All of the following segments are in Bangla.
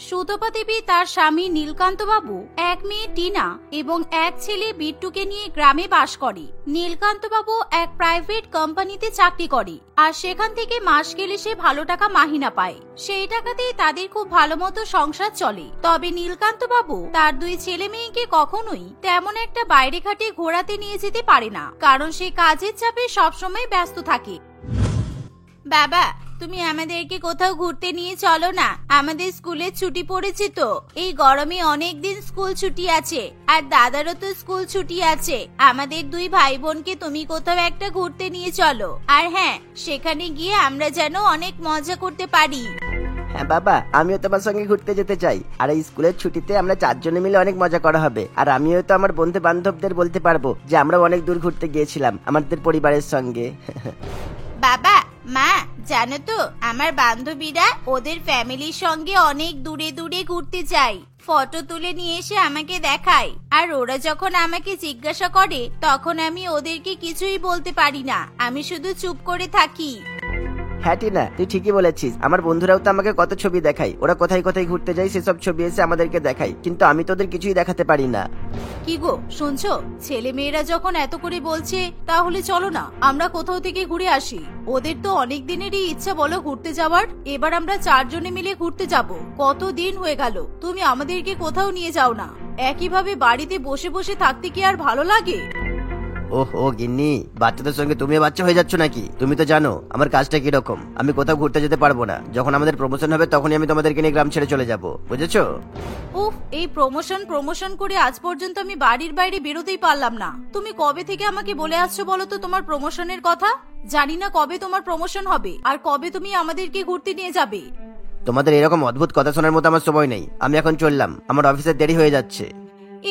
সুতপা দেবী তার স্বামী নীলকান্ত বাবু, এক মেয়ে টিনা এবং এক ছেলে বিট্টুকে নিয়ে গ্রামে বাস করে। নীলকান্ত বাবু এক প্রাইভেট কোম্পানিতে চাকরি করে, আর সেখান থেকে মাস গেলে সে ভালো টাকা মাহিনা পায়। সেই টাকাতেই তাদের খুব ভালো মতো সংসার চলে। তবে নীলকান্ত বাবু তার দুই ছেলে মেয়েকে কখনোই তেমন একটা বাইরে ঘাটে ঘোরাতে নিয়ে যেতে পারে না, কারণ সে কাজের চাপে সবসময় ব্যস্ত থাকে। বাবা, তুমি আমাদেরকে কোথাও ঘুরতে নিয়ে চলো না, আমাদের স্কুলের ছুটি পড়েছে তো। এই গরমে অনেক দিন স্কুল ছুটি আছে, আর দাদারও তো স্কুল ছুটি আছে। আমাদের দুই ভাই বোনকে তুমি কোথাও একটা ঘুরতে নিয়ে চলো, আর হ্যাঁ, সেখানে গিয়ে আমরা যেন অনেক মজা করতে পারি। হ্যাঁ বাবা, আমিও তোমার সঙ্গে ঘুরতে যেতে চাই। আর এই স্কুলের ছুটিতে আমরা 4 জনে মিলে অনেক মজা করা হবে। আর আমিও তো আমার বন্ধু বান্ধবদের বলতে পারবো যে আমরা অনেক দূর ঘুরতে গিয়েছিলাম আমাদের পরিবারের সঙ্গে। বাবা, মা, জানো তো আমার বান্ধবীরা ওদের ফ্যামিলির সঙ্গে অনেক দূরে দূরে ঘুরতে যায়, ফটো তুলে নিয়ে এসে আমাকে দেখায়। আর ওরা যখন আমাকে জিজ্ঞাসা করে তখন আমি ওদেরকে কিছুই বলতে পারি না, আমি শুধু চুপ করে থাকি। হ্যাঁ টিনা, তুই ঠিকই বলেছিস। আমার বন্ধুরাও তো আমাকে কত ছবি দেখায়, ওরা কোথায় কোথায় ঘুরতে যায় সেসব ছবি এসে আমাদেরকে দেখায়, কিন্তু আমি তো ওদের কিছুই দেখাতে পারি না। কি গো, শুনছো? ছেলে মেয়েরা যখন এত করে বলছে, তাহলে চলো না আমরা কোথাও থেকে ঘুরে আসি। ওদের তো অনেক দিনেরই ইচ্ছা বলো ঘুরতে যাওয়ার। এবার আমরা 4 জনে মিলে ঘুরতে যাব। কত দিন হয়ে গেল তুমি আমাদেরকে কোথাও নিয়ে যাও না। একইভাবে বাড়িতে বসে বসে থাকতে কি আর ভালো লাগে? ওহো গিন্নি, বাচ্চাদের সঙ্গে তুমিও বাচ্চা হয়ে যাচ্ছ নাকি? তুমি তো জানো আমার কাজটা কিরকম। আমি কোথাও ঘুরতে যেতে পারবো না। যখন আমাদের প্রমোশন হবে তখনই আমি তোমাদেরকে নিয়ে গ্রাম ছেড়ে চলে যাবো, বুঝেছো? উফ, এই প্রমোশন করে আজ পর্যন্ত আমি বাড়ির বাইরে বেরোতেই পারলাম না। তুমি কবে থেকে আমাকে বলে আসছো বলো তো তোমার প্রমোশনের কথা? জানি না কবে তোমার প্রমোশন হবে আর কবে তুমি আমাদেরকে ঘুরতে নিয়ে যাবে। তোমাদের এরকম অদ্ভুত কথা শোনার মতো আমার সময় নেই। আমি এখন চললাম, আমার অফিসের দেরি হয়ে যাচ্ছে।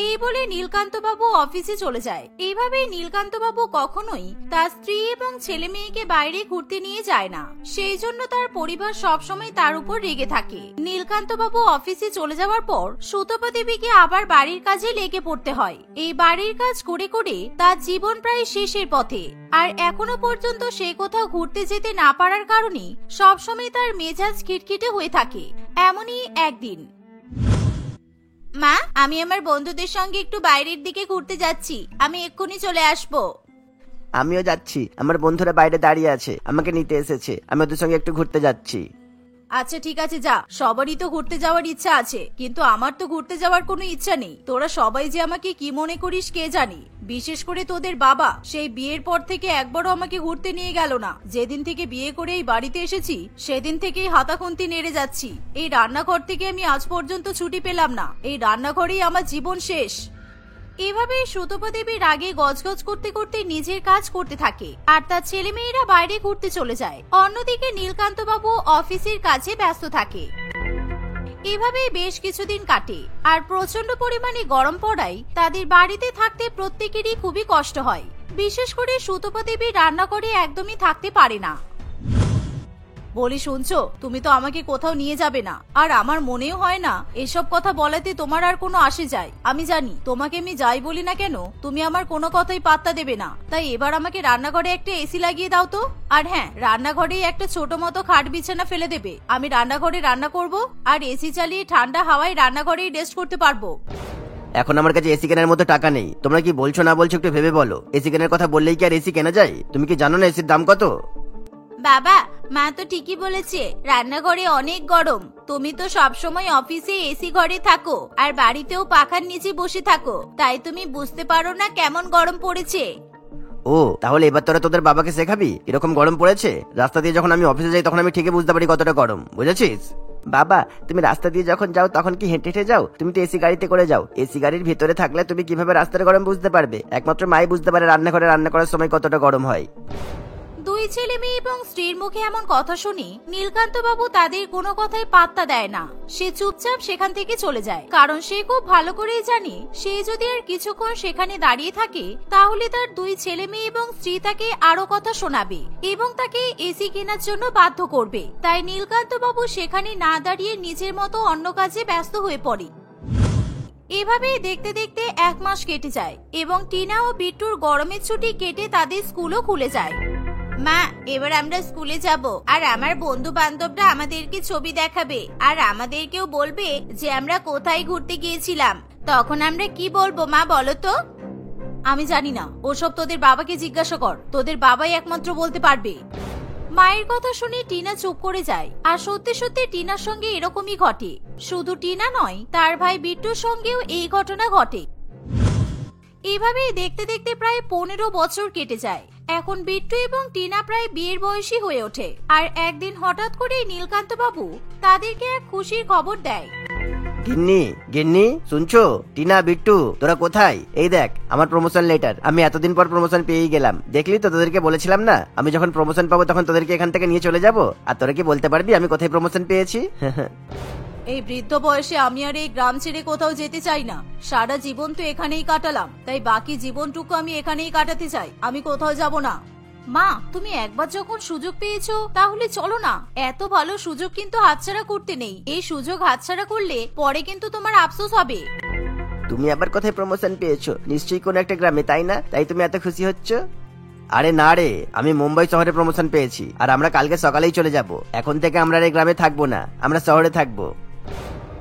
এই বলে নীলকান্ত বাবু অফিসে চলে যায়। এইভাবেই নীলকান্ত বাবু কখনোই তার স্ত্রী এবং ছেলে মেয়েকে বাইরে ঘুরতে নিয়ে যায় না। সেই জন্য তার পরিবার সবসময় তার উপর রেগে থাকে। নীলকান্ত বাবু অফিসে চলে যাওয়ার পর সুতপা দেবীকে আবার বাড়ির কাজে লেগে পড়তে হয়। এই বাড়ির কাজ করে করে তার জীবন প্রায় শেষের পথে। আর এখনো পর্যন্ত সে কোথাও ঘুরতে যেতে না পারার কারণে সবসময় তার মেজাজ খিটখিটে হয়ে থাকে। এমনই একদিন, মা, আমি আমার বন্ধুদের সঙ্গে একটু বাইরের দিকে ঘুরতে যাচ্ছি, আমি এক্ষুনি চলে আসবো। আমিও যাচ্ছি, আমার বন্ধুরা বাইরে দাঁড়িয়ে আছে, আমাকে নিতে এসেছে। আমি ওদের সঙ্গে একটু ঘুরতে যাচ্ছি। আচ্ছা ঠিক আছে, যা। সবারই তো ঘুরতে যাওয়ার ইচ্ছা আছে, কিন্তু আমার তো ঘুরতে যাওয়ার কোনো ইচ্ছা নেই। তোরা সবাই যে আমাকে কি মনে করিস কে জানি। বিশেষ করে তোদের বাবা, সেই বিয়ের পর থেকে একবারও আমাকে ঘুরতে নিয়ে গেল না। যেদিন থেকে বিয়ে করে এই বাড়িতে এসেছি সেদিন থেকেই হাতাখুন্তি নেড়ে যাচ্ছি। এই রান্নাঘর থেকে আমি আজ পর্যন্ত ছুটি পেলাম না। এই রান্নাঘরেই আমার জীবন শেষ। এভাবে সুতপা দেবী রাগে গজগজ করতে করতে নিজের কাজ করতে থাকে, আর তার ছেলে মেয়েরা বাইরে ঘুরতে চলে যায়। অন্যদিকে নীলকান্ত বাবু অফিসের কাজে ব্যস্ত থাকে। এভাবে বেশ কিছুদিন কাটে, আর প্রচন্ড পরিমাণে গরম পড়ায় তাদের বাড়িতে থাকতে প্রত্যেকেরই খুবই কষ্ট হয়। বিশেষ করে সুতপা দেবী রান্নাঘরে একদমই থাকতে পারে না। বলি, শুনছো? তুমি তো আমাকে কোথাও নিয়ে যাবে না, আর আমার মনেও হয় না এসব কথা বলাতে তোমার আর কোনো আসে যায়। আমি জানি তোমাকে আমি যাই বলি না কেন তুমি আমার কোনো কথাই পাত্তা দেবে না। তাই এবার আমাকে রান্নাঘরে একটা এসি লাগিয়ে দাও তো। আর হ্যাঁ, রান্নাঘরেই একটা ছোট মতো খাট বিছানা ফেলে দেবে। আমি রান্নাঘরে রান্না করব, আর এসি চালিয়ে ঠান্ডা হাওয়ায় রান্নাঘরেই রেস্ট করতে পারবো। এখন আমার কাছে এসি কেনার মতো টাকা নেই। তোমরা কি বলছো না বলছো একটু ভেবে বলো। এসি কেনার কথা বললেই কি আর এসি কেনা যায়? তুমি কি জানো না এসির দাম কত? বাবা, মা তো ঠিকই বলেছে, রান্নাঘরে অনেক গরম। তুমি তো সবসময় অফিসে এসি ঘরে থাকো, আর বাড়িতেও পাখার নিচে বসে থাকো, তাই তুমি বুঝতে পারো না কেমন গরম পড়েছে। ও, তাহলে এবার তোরা তোদের বাবাকে শেখাবি এরকম গরম পড়েছে? রাস্তা দিয়ে যখন আমি অফিসে যাই তখন আমি ঠিকই বুঝতে পারি কতটা গরম, বুঝেছিস? বাবা, তুমি রাস্তা দিয়ে যখন যাও তখন কি হেঁটে হেঁটে যাও? তুমি তো এসি গাড়িতে করে যাও। এসি গাড়ির ভিতরে থাকলে তুমি কিভাবে রাস্তার গরম বুঝতে পারবে? একমাত্র মাই বুঝতে পারে রান্নাঘরে রান্না করার সময় কতটা গরম হয়। দুই ছেলে মেয়ে এবং স্ত্রীর মুখে এমন কথা শুনি নীলকান্ত বাবু তাদের কোনো কথাই পাত্তা দেয় না। সে চুপচাপ সেখান থেকে চলে যায়, কারণ সে খুব ভালো করেই জানে সে যদি আর কিছুক্ষণ সেখানে দাঁড়িয়ে থাকে তাহলে তার দুই ছেলে মেয়ে এবং স্ত্রী তাকে আরো কথা শোনাবে এবং তাকে এসি কেনার জন্য বাধ্য করবে। তাই নীলকান্ত বাবু সেখানে না দাঁড়িয়ে নিজের মতো অন্য কাজে ব্যস্ত হয়ে পড়ে। এভাবে দেখতে দেখতে 1 মাস কেটে যায় এবং টিনা ও বিট্টুর গরমের ছুটি কেটে তাদের স্কুলও খুলে যায়। মা, এবার আমরা স্কুলে যাব আর আমার বন্ধু বান্ধবরা আমাদেরকে ছবি দেখাবে আর আমাদেরকেও বলবে যে আমরা কোথায় ঘুরতে গিয়েছিলাম। তখন আমরা কি বলবো মা, বলো তো? আমি জানি না, ওসব তোদের বাবাকে জিজ্ঞাসা কর, তোদের বাবাই একমাত্র বলতে পারবে। মায়ের কথা শুনে টিনা চুপ করে যায়। আর সত্যি সত্যি টিনার সঙ্গে এরকমই ঘটে। শুধু টিনা নয়, তার ভাই বিট্টুর সঙ্গেও এই ঘটনা ঘটে। এভাবেই দেখতে দেখতে প্রায় 15 বছর কেটে যায়। এখন বিট্টু এবং টিনা প্রায় বিয়ের বয়সী হয়ে ওঠে। আর একদিন হঠাৎ করে নীলকান্ত বাবু তাদেরকে এক খুশির খবর দেয়। গিন্নি, গিন্নি, শুনছো? টিনা, বিট্টু, তোরা কোথায়? এই দেখ আমার প্রমোশন লেটার। আমি এতদিন পর প্রমোশন পেয়েই গেলাম। দেখলি তো, তোদেরকে বলেছিলাম না আমি যখন প্রমোশন পাবো তখন তোদেরকে এখান থেকে নিয়ে চলে যাব। আর তোরা কি বলতে পারবি আমি কোথায় প্রমোশন পেয়েছি? এই বৃদ্ধ বয়সে আমি আর এই গ্রাম ছেড়ে কোথাও যেতে চাই না। সারা জীবন তো এখানেই কাটালাম, তাই বাকি জীবনটুকু আমি এখানেই কাটাতে চাই। আমি কোথাও যাব না। মা, তুমি একবার যখন সুযোগ পেয়েছো তাহলে চলো না। এত ভালো সুযোগ কিন্তু হাতছাড়া করতে নেই। এই সুযোগ হাতছাড়া করলে পরে কিন্তু তোমার আফসোস হবে। তুমি আবার কোথায় প্রমোশন পেয়েছো? নিশ্চয়ই কোন একটা গ্রামে, তাই না? তাই তুমি এত খুশি হচ্ছ? আরে না রে, আমি মুম্বাই শহরে প্রমোশন পেয়েছি আর আমরা কালকে সকালেই চলে যাব। এখন থেকে আমরা এই গ্রামে থাকবো না, আমরা শহরে থাকবো।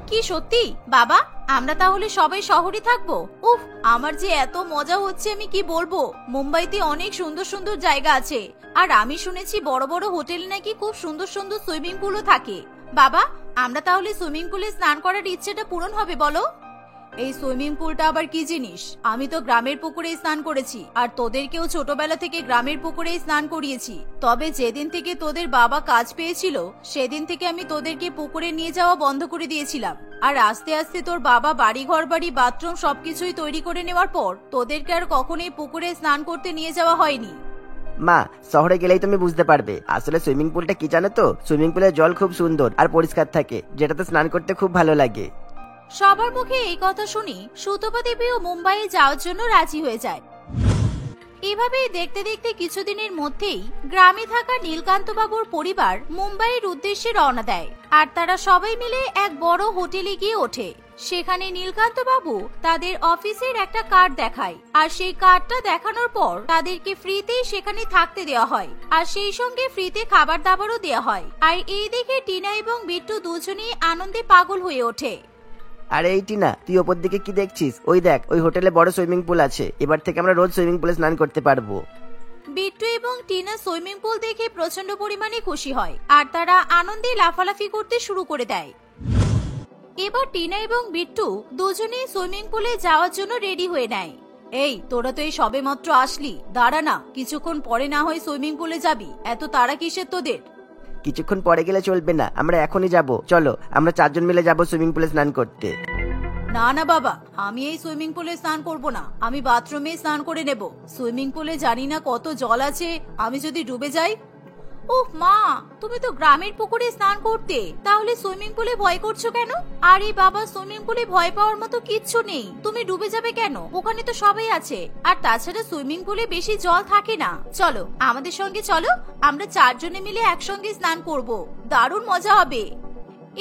কি সত্যি বাবা? আমরা তাহলে সবাই শহরে থাকবো? উফ, আমার যে এত মজা হচ্ছে আমি কি বলবো। মুম্বাইতে অনেক সুন্দর সুন্দর জায়গা আছে। আর আমি শুনেছি বড় বড় হোটেলে নাকি খুব সুন্দর সুন্দর সুইমিং পুলও থাকে। বাবা, আমরা তাহলে সুইমিং পুলে স্নান করার ইচ্ছেটা পূরণ হবে বলো? এই সুইমিং পুলটা আবার কি জিনিস? আমি তো গ্রামের পুকুরে স্নান করেছি আর তোদেরকেও ছোটবেলা থেকে গ্রামের পুকুরে স্নান করিয়েছি। তবে যেদিন থেকে তোদের বাবা কাজ পেয়েছিল সেদিন থেকে আমি তোদেরকে পুকুরে নিয়ে যাওয়া বন্ধ করে দিয়েছিলাম। আর আস্তে আস্তে তোর বাবা বাড়ি ঘর বাড়ি বাথরুম সবকিছুই তৈরি করে নেওয়ার পর তোদেরকে আর কখনোই পুকুরে স্নান করতে নিয়ে যাওয়া হয়নি। মা, শহরে গেলেই তুমি বুঝতে পারবে আসলে সুইমিং পুলটা কি জানো তো? সুইমিং পুলের জল খুব সুন্দর আর পরিষ্কার থাকে, যেটাতে স্নান করতে খুব ভালো লাগে। সবার মুখে এই কথা শুনি সুতপা দেবীও মুম্বাইয়ে যাওয়ার জন্য রাজি হয়ে যায়। এভাবেই দেখতে দেখতে কিছুদিনের মধ্যেই গ্রামে থাকা নীলকান্ত বাবুর পরিবার মুম্বাইয়ের উদ্দেশ্যে রওনা দেয়। আর তারা সবাই মিলে এক বড় হোটেলে গিয়ে ওঠে। সেখানে নীলকান্ত বাবু তাদের অফিসের একটা কার্ড দেখায়। আর সেই কার্ডটা দেখানোর পর তাদেরকে ফ্রিতেই সেখানে থাকতে দেওয়া হয়। আর সেই সঙ্গে ফ্রিতে খাবার দাবারও দেওয়া হয়। আর এই দেখে টিনা এবং বিট্টু দুজনেই আনন্দে পাগল হয়ে ওঠে। আরে এই টিনা, তুই ওপর দিকে কি দেখছিস? ওই দেখ, ওই হোটেলে বড় সুইমিং পুল আছে। এবার থেকে আমরা রোজ সুইমিং পুলে স্নান করতে পারবো। বিট্টু এবং টিনা সুইমিং পুল দেখে প্রচন্ড পরিমাণে খুশি হয়। আর তারা আনন্দে লাফালাফি করতে শুরু করে দেয়। এবার টিনা এবং বিট্টু দুজনেই সুইমিং পুলে যাওয়ার জন্য রেডি হয়ে নেয়। এই, তোরা তো এই সবে মাত্র আসলি, দাঁড়া না, কিছুক্ষণ পরে না হয় সুইমিং পুলে যাবি। এত তাড়া কিসের তোদের? কিছুক্ষণ পরে গেলে চলবে না, আমরা এখনই যাব। চলো, আমরা 4 জন মিলে যাব সুইমিং পুলে স্নান করতে। না না বাবা, আমি এই সুইমিং পুলে স্নান করব না। আমি বাথরুমে স্নান করে নেব। সুইমিং পুলে জানি না কত জল আছে, আমি যদি ডুবে যাই। উফ মা, তুমি তো গ্রামের পুকুরে স্নান করতে, তাহলে সুইমিং পুলে ভয় করছো কেন? আরে বাবা, সুইমিং পুলে ভয় পাওয়ার মতো কিচ্ছু নেই। তুমি ডুবে যাবে কেন? ওখানে তো সবাই আছে। আর তাছাড়া সুইমিং পুলে বেশি জল থাকে না। চলো আমাদের সঙ্গে চলো, আমরা 4 জনে মিলে একসঙ্গে স্নান করব। দারুণ মজা হবে।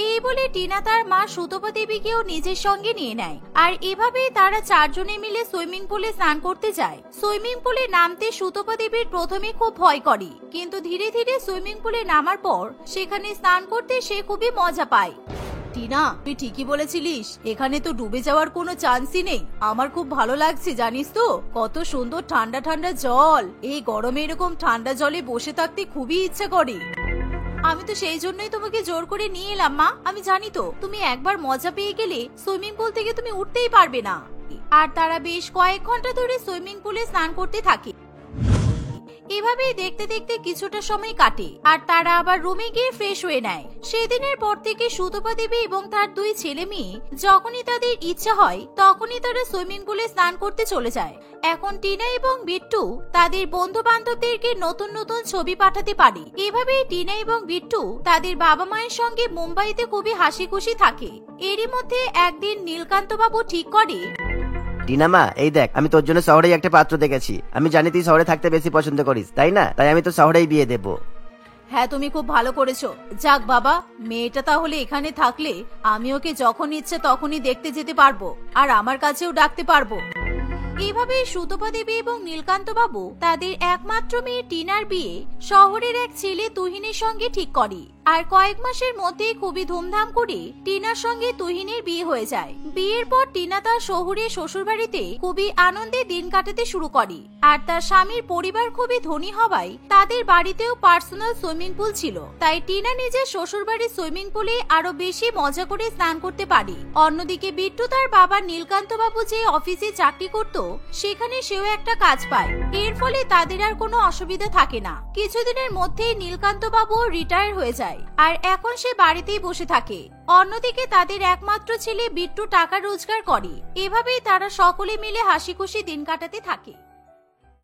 এই বলে টিনা তার মা সুতপা দেবীকেও নিজের সঙ্গে নিয়ে নেয়। আর এভাবেই তারা 4 জনে মিলে সুইমিং পুলে স্নান করতে যায়। সুইমিং পুলে নামতে সুতপা দেবীর প্রথমে খুব ভয় করে, কিন্তু ধীরে ধীরে সুইমিং পুলে নামার পর সেখানে স্নান করতে সে খুবই মজা পায়। টিনা, তুই ঠিকই বলেছিলিস, এখানে তো ডুবে যাওয়ার কোনো চান্সই নেই। আমার খুব ভালো লাগছে জানিস তো, কত সুন্দর ঠান্ডা ঠান্ডা জল। এই গরমে এরকম ঠান্ডা জলে বসে থাকতে খুবই ইচ্ছা করে। আমি তো সেই জন্যই তোমাকে জোর করে নিয়ে এলাম মা। আমি জানি তো তুমি একবার মজা পেয়ে গেলে সুইমিং পুল থেকে তুমি উঠতেই পারবে না। আর তারা বেশ কয়েক ঘন্টা ধরে সুইমিং পুলে স্নান করতে থাকে। এভাবেই দেখতে দেখতে কিছুটা সময় কাটে। আর তারা আবার রুমে গিয়ে ফ্রেশ হয়ে নেয়। সেদিনের পর থেকে সুতপা দেবী এবং তার 2 ছেলে মেয়ে যখনই তাদের ইচ্ছা হয় তখনই তারা সুইমিং পুলে স্নান করতে চলে যায়। এখন টিনা এবং বিট্টু তাদের বন্ধু বান্ধবদেরকে নতুন নতুন ছবি পাঠাতে পারে। এভাবেই টিনা এবং বিট্টু তাদের বাবা মায়ের সঙ্গে মুম্বাইতে খুবই হাসি খুশি থাকে। এরই মধ্যে একদিন নীলকান্ত বাবু ঠিক করে, টিনা মা, এই দেখ, আমি তোর জন্য শহরেই একটা পাত্র দেখেছি। আমি জানি তুই শহরে থাকতে বেশি পছন্দ করিস, তাই না? তাই আমি তো শহরেই বিয়ে দেব। হ্যাঁ, তুমি খুব ভালো করেছো। যাক বাবা, মেয়েটা তাহলে এখানে থাকলে আমি ওকে যখন ইচ্ছে তখনই দেখতে যেতে পারবো আর আমার কাছেও ডাকতে পারবো। এভাবেই সুতপা দেবী এবং নীলকান্ত বাবু তাদের একমাত্র মেয়ে টিনার বিয়ে শহরের এক ছেলে তুহিনের সঙ্গে ঠিক করে। আর কয়েক মাসের মধ্যে খুবই ধুমধাম করে টিনার সঙ্গে তুহিনের বিয়ে হয়ে যায়। বিয়ের পর টিনা তার শহরে শ্বশুরবাড়িতে খুবই আনন্দে দিন কাটাতে শুরু করে। আর তার স্বামীর পরিবার খুবই ধনী হওয়ায় তাদের বাড়িতেও পার্সোনাল সুইমিং পুল ছিল, তাই টিনা নিজের শ্বশুরবাড়ির সুইমিং পুলে আরো বেশি মজা করে স্নান করতে পারে। অন্যদিকে বিট্টু তার বাবা নীলকান্ত বাবু যে অফিসে চাকরি করত সেখানে সেও একটা কাজ পায়। এর ফলে তাদের আর কোনো অসুবিধা থাকে না। কিছুদিনের মধ্যেই নীলকান্ত বাবু রিটায়ার হয়ে যায় আর এখন সে বাড়িতেই বসে থাকে। অন্যদিকে তাদের একমাত্র ছেলে বিট্টু টাকা রোজগার করে। এভাবেই তারা সকলে মিলে হাসি খুশি দিন কাটাতে থাকে।